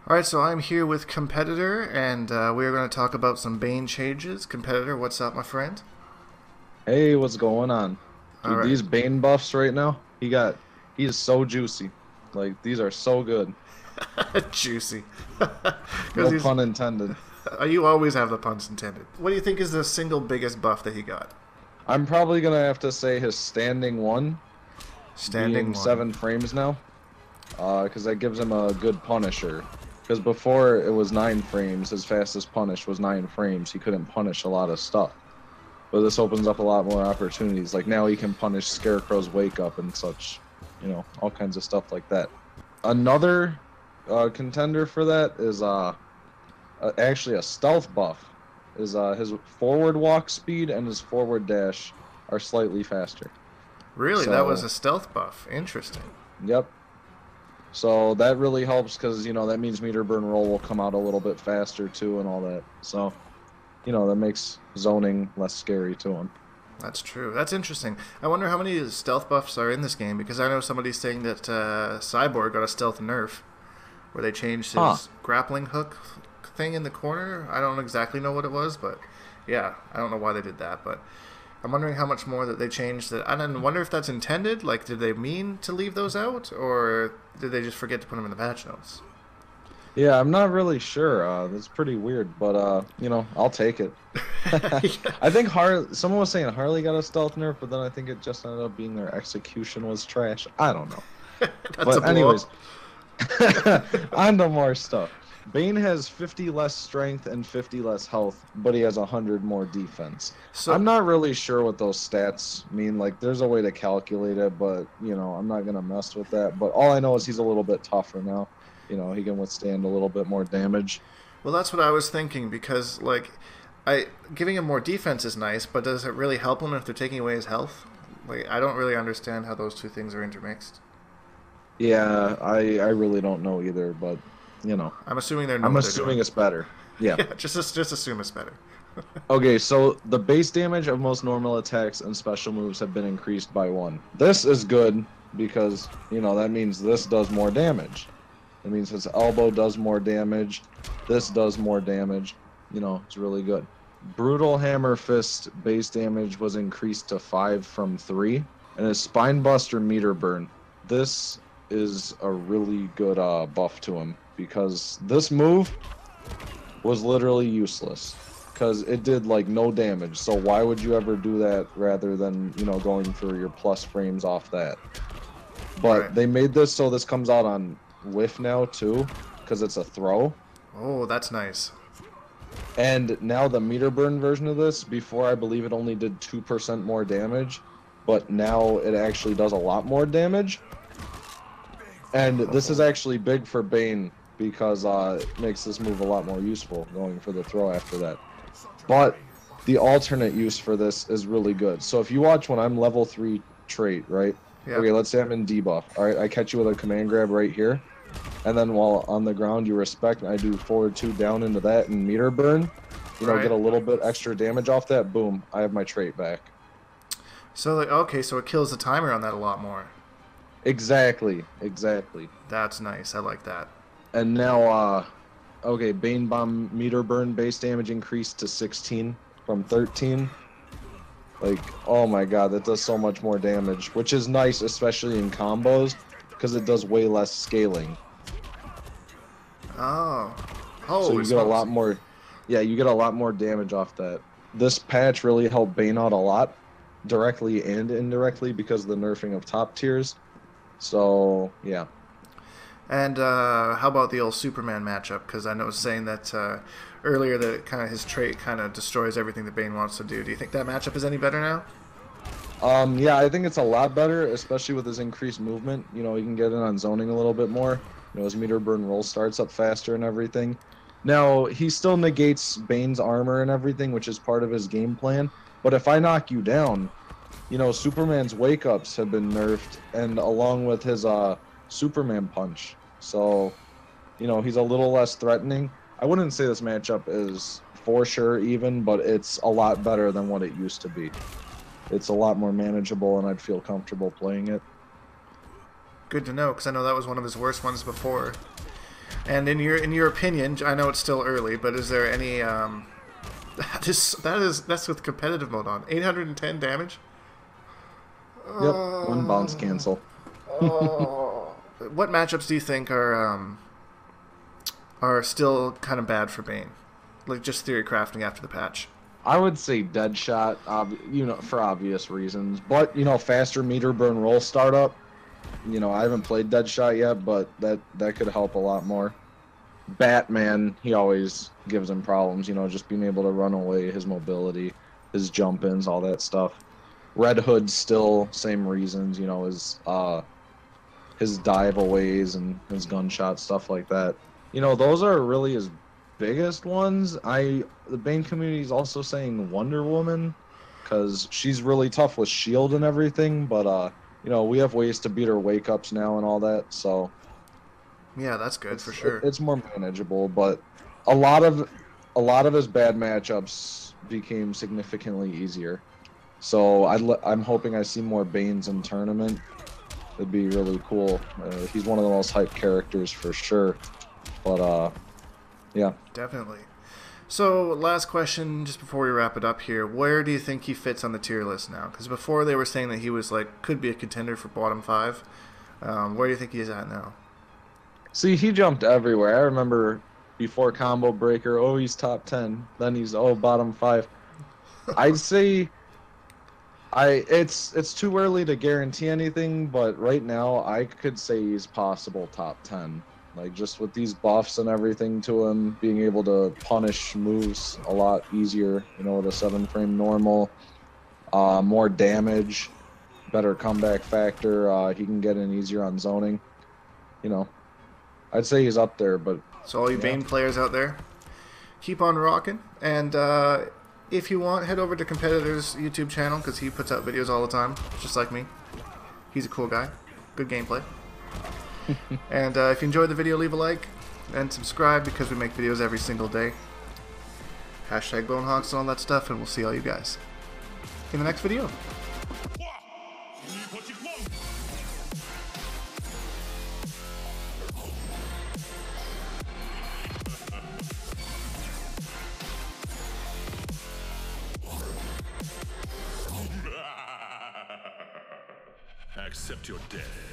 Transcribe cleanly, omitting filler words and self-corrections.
Alright, so I'm here with Competitor, and we are going to talk about some Bane changes. Competitor, what's up, my friend? Hey, what's going on? Dude, Alright. these Bane buffs right now, he is so juicy. Like, these are so good. Juicy. Because No he's. pun intended. You always have the puns intended. What do you think is the single biggest buff that he got? I'm probably gonna have to say his standing one Standing being one. 7 frames now, because that gives him a good punisher. Because before it was 9 frames, his fastest punish was 9 frames. He couldn't punish a lot of stuff. But this opens up a lot more opportunities. Like now he can punish Scarecrow's wake up and such, all kinds of stuff like that. Another contender for that is actually a stealth buff. Is his forward walk speed and his forward dash are slightly faster. Really? That was So, a stealth buff. Interesting. yep. So that really helps because that means meter burn roll will come out a little bit faster too and all that. So that makes zoning less scary to him. That's true. That's interesting. I wonder how many stealth buffs are in this game, because I know somebody's saying that Cyborg got a stealth nerf, where they changed Huh. his grappling hook thing in the corner. I don't exactly know what it was, but yeah, I don't know why they did that. But I'm wondering how much more that they changed. That I don't wonder if that's intended. Like, did they mean to leave those out, or did they just forget to put them in the patch notes? Yeah, I'm not really sure. That's pretty weird, but I'll take it. Yeah, I think someone was saying Harley got a stealth nerf, but then I think it just ended up being their execution was trash. I don't know. that's a But blow. anyways, on to more stuff. Bane has 50 less strength and 50 less health, but he has 100 more defense. So I'm not really sure what those stats mean. Like, there's a way to calculate it, but, I'm not going to mess with that. But all I know is he's a little bit tougher now. He can withstand a little bit more damage. Well, that's what I was thinking, because like, I giving him more defense is nice, but does it really help him if they're taking away his health? Like, I don't really understand how those two things are intermixed. Yeah, I really don't know either, but, you know, I'm assuming they know I'm what they're doing. assuming it's better. Yeah. Yeah, just assume it's better. Okay, so the base damage of most normal attacks and special moves have been increased by 1. This is good because, that means this does more damage. That means his elbow does more damage. This does more damage. It's really good. Brutal Hammer Fist base damage was increased to 5 from 3. And his Spine Buster Meter Burn. This is a really good buff to him because this move was literally useless because it did like no damage. So why would you ever do that rather than going for your plus frames off that? Right. But they made this so this comes out on whiff now too because it's a throw. Oh, that's nice. And now the meter burn version of this, before I believe it only did 2% more damage, but now it actually does a lot more damage. And this is Oh, actually big for Bane because it makes this move a lot more useful going for the throw after that. But the alternate use for this is really good. So if you watch when I'm level 3 trait, right? yeah. Okay, let's say I'm in debuff. All right, I catch you with a command grab right here. And then while on the ground you respect, I do forward 2 down into that and meter burn. Right. Get a little bit extra damage off that. Boom, I have my trait back. So like, okay, so it kills the timer on that a lot more. Exactly, exactly. That's nice. I like that. And now, okay, Bane Bomb meter burn base damage increased to 16 from 13. Like, oh my god, that does so much more damage, which is nice, especially in combos, because it does way less scaling. Oh, So holy you get a smokes. lot more, yeah, you get a lot more damage off that. This patch really helped Bane out a lot, directly and indirectly, because of the nerfing of top tiers. So, yeah. And how about the old Superman matchup? Because I know it was saying that earlier that kind of his trait kind of destroys everything that Bane wants to do. Do you think that matchup is any better now? Yeah, I think it's a lot better, especially with his increased movement. He can get in on zoning a little bit more. His meter burn roll starts up faster and everything. Now, he still negates Bane's armor and everything, which is part of his game plan. But if I knock you down, Superman's wake-ups have been nerfed, and along with his Superman punch. So, he's a little less threatening. I wouldn't say this matchup is for sure even, but it's a lot better than what it used to be. It's a lot more manageable, and I'd feel comfortable playing it. Good to know, because I know that was one of his worst ones before. And in your opinion, I know it's still early, but is there any that's with competitive mode on 810 damage? Yep, one bounce cancel. What matchups do you think are still kind of bad for Bane? Like just theory crafting after the patch. I would say Deadshot, you know, for obvious reasons. But, you know, faster meter burn roll startup. You know, I haven't played Deadshot yet, but that could help a lot more. Batman, he always gives him problems, you know, just being able to run away, his mobility, his jump-ins, all that stuff. Red Hood still, same reasons, you know, his dive-aways and his gunshot, stuff like that. You know, those are really his biggest ones. The Bane community is also saying Wonder Woman, because she's really tough with shield and everything, but, you know, we have ways to beat her wake-ups now and all that, so... Yeah, that's good for sure. It's more manageable, but a lot of his bad matchups became significantly easier. So I'm hoping I see more Banes in tournament. It'd be really cool. He's one of the most hyped characters for sure. But yeah, definitely. So last question, just before we wrap it up here, where do you think he fits on the tier list now? Because before they were saying that he was like could be a contender for bottom 5. Where do you think he's at now? See, he jumped everywhere. I remember before Combo Breaker, oh, he's top 10. Then he's, oh, bottom 5. I'd say it's too early to guarantee anything, but right now I could say he's possible top 10. Like, just with these buffs and everything to him, being able to punish moves a lot easier, you know, with a 7-frame normal, more damage, better comeback factor, he can get in easier on zoning, you know. I'd say he's up there, but... So all you Bane players out there, keep on rocking. And if you want, head over to Kompetitor's YouTube channel, because he puts out videos all the time, just like me. He's a cool guy. Good gameplay. And if you enjoyed the video, leave a like and subscribe, because we make videos every single day. Hashtag Bonehawks and all that stuff, and we'll see all you guys in the next video. Accept your death.